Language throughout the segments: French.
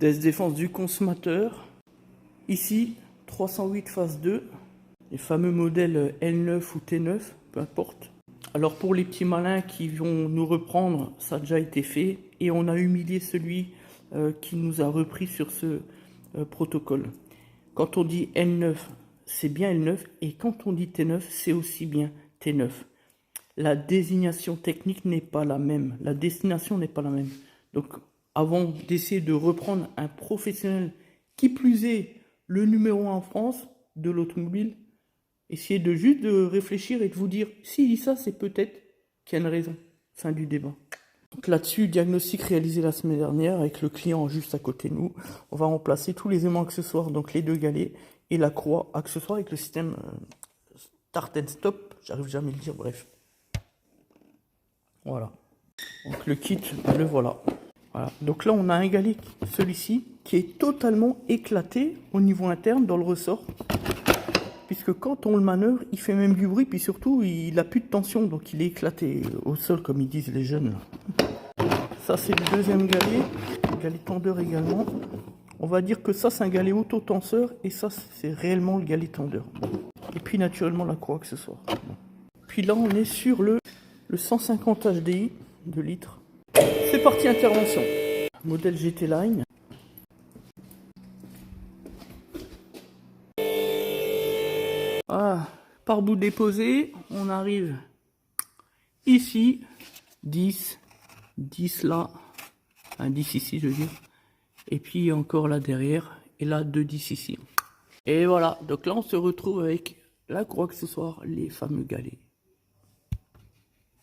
Des défenses du consommateur. Ici, 308 phase 2. Les fameux modèles L9 ou T9, peu importe. Alors pour les petits malins qui vont nous reprendre, ça a déjà été fait. Et on a humilié celui qui nous a repris sur ce protocole. Quand on dit L9, c'est bien L9. Et quand on dit T9, c'est aussi bien T9. La désignation technique n'est pas la même. La destination n'est pas la même. Donc avant d'essayer de reprendre un professionnel, qui plus est le numéro 1 en France de l'automobile, essayez de juste de réfléchir et de vous dire, s'il dit ça, c'est peut-être qu'il y a une raison. Fin du débat. Donc là-dessus, diagnostic réalisé la semaine dernière avec le client juste à côté de nous. On va remplacer tous les aimants accessoires, donc les deux galets et la croix accessoire avec le système start and stop. J'arrive jamais à le dire, bref. Voilà. Donc le kit, le voilà. Voilà. Donc là, on a un galet, celui-ci, qui est totalement éclaté au niveau interne dans le ressort. Puisque quand on le manœuvre, il fait même du bruit, puis surtout, il n'a plus de tension, donc il est éclaté au sol, comme ils disent les jeunes. Ça, c'est le deuxième galet tendeur également. On va dire que ça, c'est un galet auto-tenseur, et ça, c'est réellement le galet tendeur. Et puis, naturellement, la croix accessoire. Puis là, on est sur le 150 HDI de litres. C'est parti, intervention. Modèle GT Line. Ah, par bout déposé, on arrive ici, 10 là, un 10 ici je veux dire, et puis encore là derrière, et là 2 10 ici. Et voilà, donc là on se retrouve avec la croix accessoire, les fameux galets.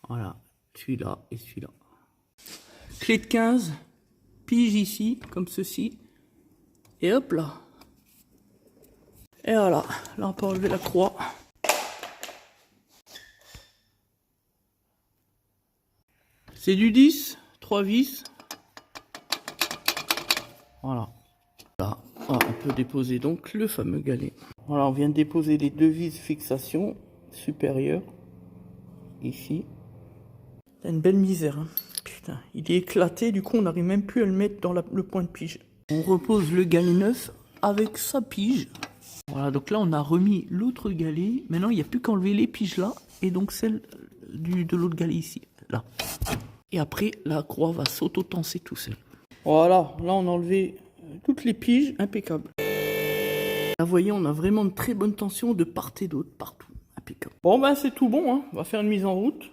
Voilà, celui-là et celui-là. Clé de 15, pige ici, comme ceci, et hop là. Et voilà, là on peut enlever la croix. C'est du 10, 3 vis. Voilà. Là, on peut déposer donc le fameux galet. Voilà, on vient de déposer les deux vis fixation supérieures. Ici. C'est une belle misère. Hein. Putain, il est éclaté, du coup on n'arrive même plus à le mettre dans le point de pige. On repose le galet neuf avec sa pige. Voilà, donc là on a remis l'autre galet. Maintenant il n'y a plus qu'à enlever les piges là et donc celle de l'autre galet ici, là. Et après la croix va s'auto-tenser tout seul. Voilà, là on a enlevé toutes les piges, impeccable. Là vous voyez, on a vraiment de très bonne tension de part et d'autre, partout, impeccable. Bon ben c'est tout bon, hein. On va faire une mise en route.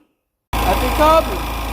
Impeccable.